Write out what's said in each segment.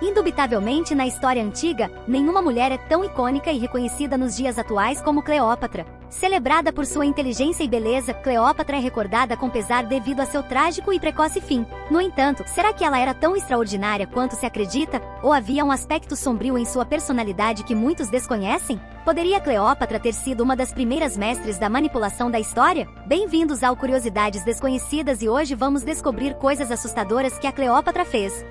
Indubitavelmente, na história antiga, nenhuma mulher é tão icônica e reconhecida nos dias atuais como Cleópatra. Celebrada por sua inteligência e beleza, Cleópatra é recordada com pesar devido a seu trágico e precoce fim. No entanto, será que ela era tão extraordinária quanto se acredita? Ou havia um aspecto sombrio em sua personalidade que muitos desconhecem? Poderia Cleópatra ter sido uma das primeiras mestres da manipulação da história? Bem-vindos ao Curiosidades Desconhecidas e hoje vamos descobrir coisas assustadoras que a Cleópatra fez.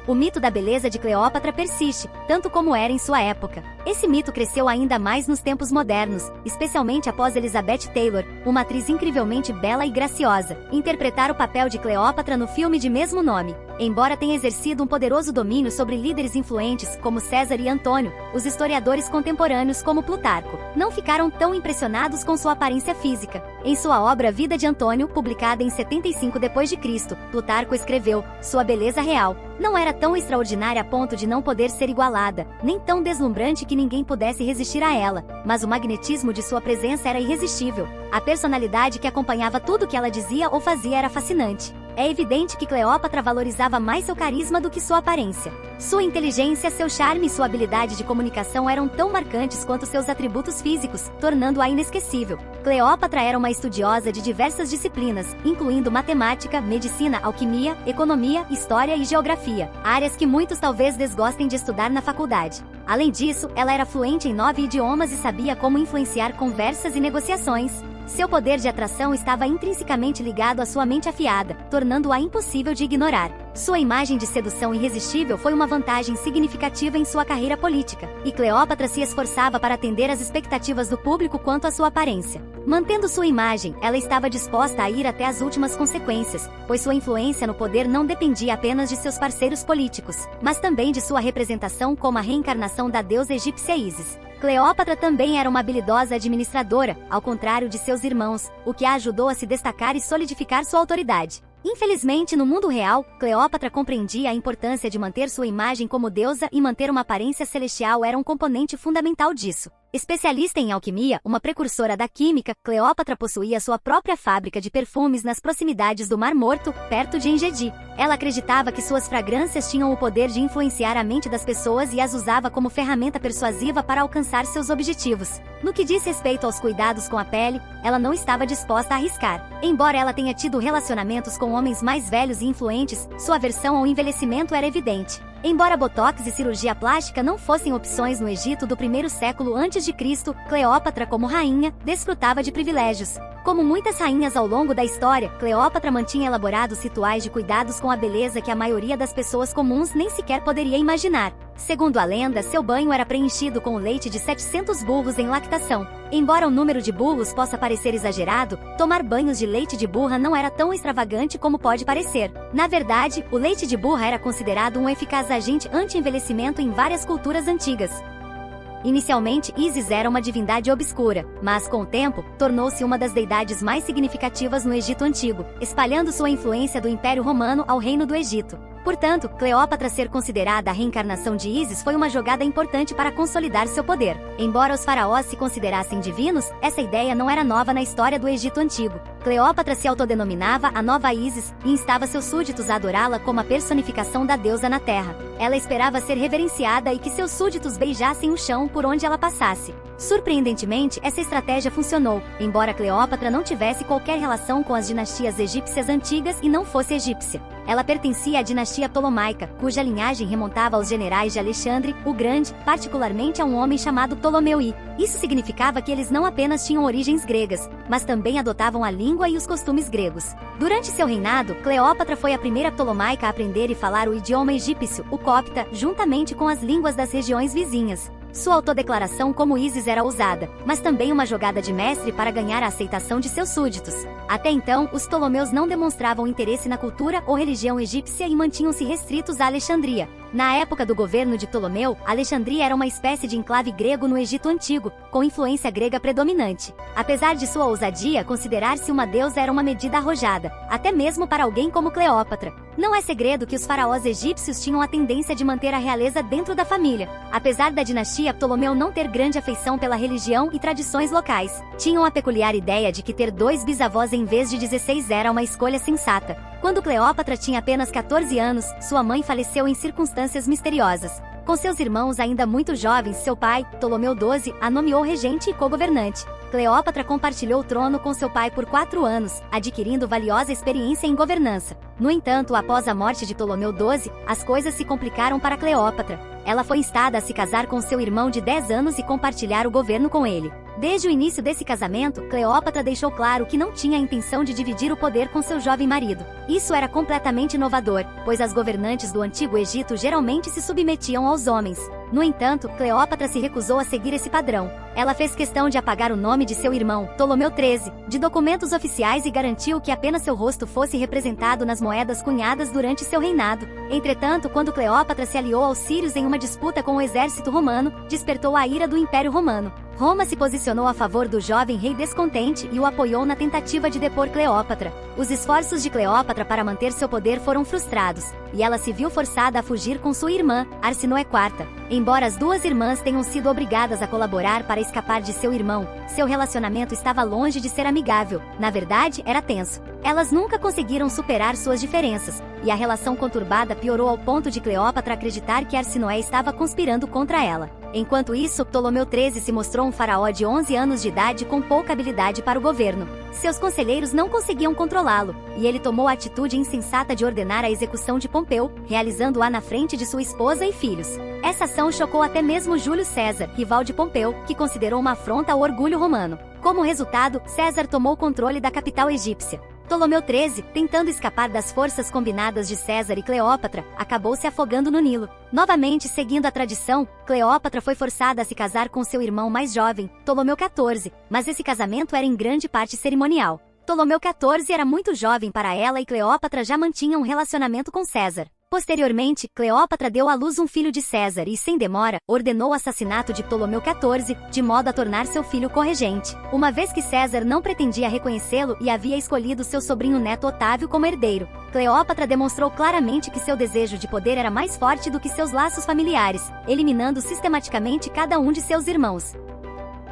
O mito da beleza de Cleópatra persiste, tanto como era em sua época. Esse mito cresceu ainda mais nos tempos modernos, especialmente após Elizabeth Taylor, uma atriz incrivelmente bela e graciosa, interpretar o papel de Cleópatra no filme de mesmo nome. Embora tenha exercido um poderoso domínio sobre líderes influentes como César e Antônio, os historiadores contemporâneos como Plutarco não ficaram tão impressionados com sua aparência física. Em sua obra Vida de Antônio, publicada em 75 d.C., Plutarco escreveu: sua beleza real não era tão extraordinária a ponto de não poder ser igualada, nem tão deslumbrante que ninguém pudesse resistir a ela, mas o magnetismo de sua presença era irresistível. A personalidade que acompanhava tudo que ela dizia ou fazia era fascinante. É evidente que Cleópatra valorizava mais seu carisma do que sua aparência. Sua inteligência, seu charme e sua habilidade de comunicação eram tão marcantes quanto seus atributos físicos, tornando-a inesquecível. Cleópatra era uma estudiosa de diversas disciplinas, incluindo matemática, medicina, alquimia, economia, história e geografia, áreas que muitos talvez desgostem de estudar na faculdade. Além disso, ela era fluente em 9 idiomas e sabia como influenciar conversas e negociações. Seu poder de atração estava intrinsecamente ligado à sua mente afiada, tornando-a impossível de ignorar. Sua imagem de sedução irresistível foi uma vantagem significativa em sua carreira política, e Cleópatra se esforçava para atender às expectativas do público quanto à sua aparência. Mantendo sua imagem, ela estava disposta a ir até as últimas consequências, pois sua influência no poder não dependia apenas de seus parceiros políticos, mas também de sua representação como a reencarnação da deusa egípcia Ísis. Cleópatra também era uma habilidosa administradora, ao contrário de seus irmãos, o que a ajudou a se destacar e solidificar sua autoridade. Infelizmente, no mundo real, Cleópatra compreendia a importância de manter sua imagem como deusa e manter uma aparência celestial era um componente fundamental disso. Especialista em alquimia, uma precursora da química, Cleópatra possuía sua própria fábrica de perfumes nas proximidades do Mar Morto, perto de Engedi. Ela acreditava que suas fragrâncias tinham o poder de influenciar a mente das pessoas e as usava como ferramenta persuasiva para alcançar seus objetivos. No que diz respeito aos cuidados com a pele, ela não estava disposta a arriscar. Embora ela tenha tido relacionamentos com homens mais velhos e influentes, sua aversão ao envelhecimento era evidente. Embora botox e cirurgia plástica não fossem opções no Egito do primeiro século a.C., Cleópatra, como rainha, desfrutava de privilégios. Como muitas rainhas ao longo da história, Cleópatra mantinha elaborados rituais de cuidados com a beleza que a maioria das pessoas comuns nem sequer poderia imaginar. Segundo a lenda, seu banho era preenchido com o leite de 700 burros em lactação. Embora o número de burros possa parecer exagerado, tomar banhos de leite de burra não era tão extravagante como pode parecer. Na verdade, o leite de burra era considerado um eficaz agente anti-envelhecimento em várias culturas antigas. Inicialmente, Ísis era uma divindade obscura, mas com o tempo, tornou-se uma das deidades mais significativas no Egito Antigo, espalhando sua influência do Império Romano ao Reino do Egito. Portanto, Cleópatra ser considerada a reencarnação de Ísis foi uma jogada importante para consolidar seu poder. Embora os faraós se considerassem divinos, essa ideia não era nova na história do Egito Antigo. Cleópatra se autodenominava a nova Ísis e instava seus súditos a adorá-la como a personificação da deusa na terra. Ela esperava ser reverenciada e que seus súditos beijassem o chão por onde ela passasse. Surpreendentemente, essa estratégia funcionou, embora Cleópatra não tivesse qualquer relação com as dinastias egípcias antigas e não fosse egípcia. Ela pertencia à dinastia Ptolomaica, cuja linhagem remontava aos generais de Alexandre, o Grande, particularmente a um homem chamado Ptolomeu I. Isso significava que eles não apenas tinham origens gregas, mas também adotavam a língua e os costumes gregos. Durante seu reinado, Cleópatra foi a primeira Ptolomaica a aprender e falar o idioma egípcio, o copta, juntamente com as línguas das regiões vizinhas. Sua autodeclaração como Ísis era ousada, mas também uma jogada de mestre para ganhar a aceitação de seus súditos. Até então, os Ptolomeus não demonstravam interesse na cultura ou religião egípcia e mantinham-se restritos a Alexandria. Na época do governo de Ptolomeu, Alexandria era uma espécie de enclave grego no Egito Antigo, com influência grega predominante. Apesar de sua ousadia, considerar-se uma deusa era uma medida arrojada, até mesmo para alguém como Cleópatra. Não é segredo que os faraós egípcios tinham a tendência de manter a realeza dentro da família. Apesar da dinastia Ptolomeu não ter grande afeição pela religião e tradições locais, tinham a peculiar ideia de que ter 2 bisavós em vez de 16 era uma escolha sensata. Quando Cleópatra tinha apenas 14 anos, sua mãe faleceu em circunstâncias misteriosas. Com seus irmãos ainda muito jovens, seu pai, Ptolomeu XII, a nomeou regente e co-governante. Cleópatra compartilhou o trono com seu pai por 4 anos, adquirindo valiosa experiência em governança. No entanto, após a morte de Ptolomeu XII, as coisas se complicaram para Cleópatra. Ela foi instada a se casar com seu irmão de 10 anos e compartilhar o governo com ele. Desde o início desse casamento, Cleópatra deixou claro que não tinha a intenção de dividir o poder com seu jovem marido. Isso era completamente inovador, pois as governantes do Antigo Egito geralmente se submetiam aos homens. No entanto, Cleópatra se recusou a seguir esse padrão. Ela fez questão de apagar o nome de seu irmão, Ptolomeu XIII, de documentos oficiais e garantiu que apenas seu rosto fosse representado nas moedas cunhadas durante seu reinado. Entretanto, quando Cleópatra se aliou aos sírios em uma disputa com o exército romano, despertou a ira do Império Romano. Roma se posicionou a favor do jovem rei descontente e o apoiou na tentativa de depor Cleópatra. Os esforços de Cleópatra para manter seu poder foram frustrados, e ela se viu forçada a fugir com sua irmã, Arsinoe IV. Embora as duas irmãs tenham sido obrigadas a colaborar para escapar de seu irmão, seu relacionamento estava longe de ser amigável. Na verdade, era tenso. Elas nunca conseguiram superar suas diferenças, e a relação conturbada piorou ao ponto de Cleópatra acreditar que Arsinoe estava conspirando contra ela. Enquanto isso, Ptolomeu XIII se mostrou um faraó de 11 anos de idade com pouca habilidade para o governo. Seus conselheiros não conseguiam controlá-lo, e ele tomou a atitude insensata de ordenar a execução de Pompeu, realizando-a na frente de sua esposa e filhos. Essa ação chocou até mesmo Júlio César, rival de Pompeu, que considerou uma afronta ao orgulho romano. Como resultado, César tomou o controle da capital egípcia. Ptolomeu XIII, tentando escapar das forças combinadas de César e Cleópatra, acabou se afogando no Nilo. Novamente, seguindo a tradição, Cleópatra foi forçada a se casar com seu irmão mais jovem, Ptolomeu XIV, mas esse casamento era em grande parte cerimonial. Ptolomeu XIV era muito jovem para ela e Cleópatra já mantinha um relacionamento com César. Posteriormente, Cleópatra deu à luz um filho de César e, sem demora, ordenou o assassinato de Ptolomeu XIV, de modo a tornar seu filho corregente. Uma vez que César não pretendia reconhecê-lo e havia escolhido seu sobrinho neto Otávio como herdeiro, Cleópatra demonstrou claramente que seu desejo de poder era mais forte do que seus laços familiares, eliminando sistematicamente cada um de seus irmãos.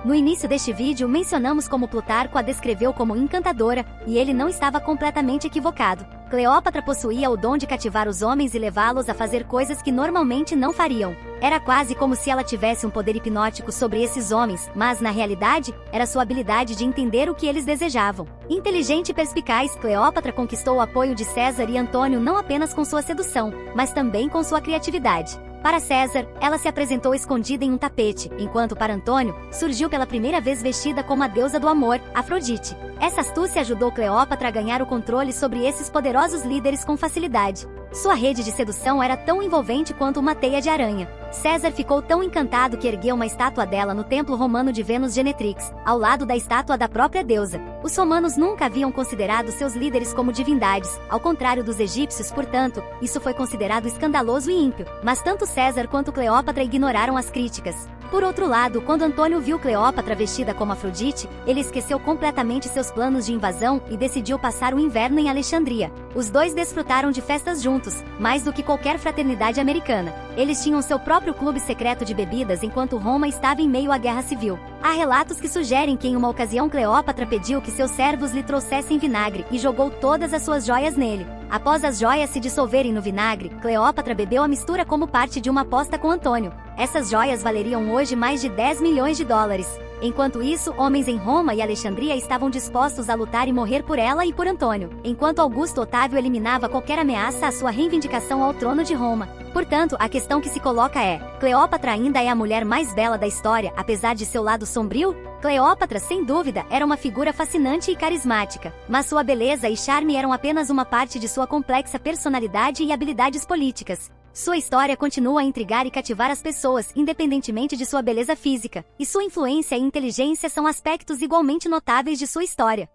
No início deste vídeo mencionamos como Plutarco a descreveu como encantadora, e ele não estava completamente equivocado. Cleópatra possuía o dom de cativar os homens e levá-los a fazer coisas que normalmente não fariam. Era quase como se ela tivesse um poder hipnótico sobre esses homens, mas na realidade, era sua habilidade de entender o que eles desejavam. Inteligente e perspicaz, Cleópatra conquistou o apoio de César e Antônio não apenas com sua sedução, mas também com sua criatividade. Para César, ela se apresentou escondida em um tapete, enquanto para Antônio, surgiu pela primeira vez vestida como a deusa do amor, Afrodite. Essa astúcia ajudou Cleópatra a ganhar o controle sobre esses poderosos líderes com facilidade. Sua rede de sedução era tão envolvente quanto uma teia de aranha. César ficou tão encantado que ergueu uma estátua dela no templo romano de Vênus Genetrix, ao lado da estátua da própria deusa. Os romanos nunca haviam considerado seus líderes como divindades, ao contrário dos egípcios, portanto, isso foi considerado escandaloso e ímpio. Mas tanto César quanto Cleópatra ignoraram as críticas. Por outro lado, quando Antônio viu Cleópatra vestida como Afrodite, ele esqueceu completamente seus planos de invasão e decidiu passar o inverno em Alexandria. Os dois desfrutaram de festas juntos, mais do que qualquer fraternidade americana. Eles tinham seu próprio clube secreto de bebidas enquanto Roma estava em meio à guerra civil. Há relatos que sugerem que em uma ocasião Cleópatra pediu que seus servos lhe trouxessem vinagre e jogou todas as suas joias nele. Após as joias se dissolverem no vinagre, Cleópatra bebeu a mistura como parte de uma aposta com Antônio. Essas joias valeriam hoje mais de 10 milhões de dólares. Enquanto isso, homens em Roma e Alexandria estavam dispostos a lutar e morrer por ela e por Antônio, enquanto Augusto Otávio eliminava qualquer ameaça à sua reivindicação ao trono de Roma. Portanto, a questão que se coloca é: Cleópatra ainda é a mulher mais bela da história, apesar de seu lado sombrio? Cleópatra, sem dúvida, era uma figura fascinante e carismática, mas sua beleza e charme eram apenas uma parte de sua complexa personalidade e habilidades políticas. Sua história continua a intrigar e cativar as pessoas, independentemente de sua beleza física, e sua influência e inteligência são aspectos igualmente notáveis de sua história.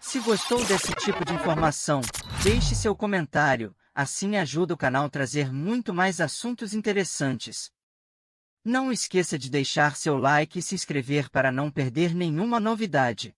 Se gostou desse tipo de informação, deixe seu comentário, assim ajuda o canal a trazer muito mais assuntos interessantes. Não esqueça de deixar seu like e se inscrever para não perder nenhuma novidade.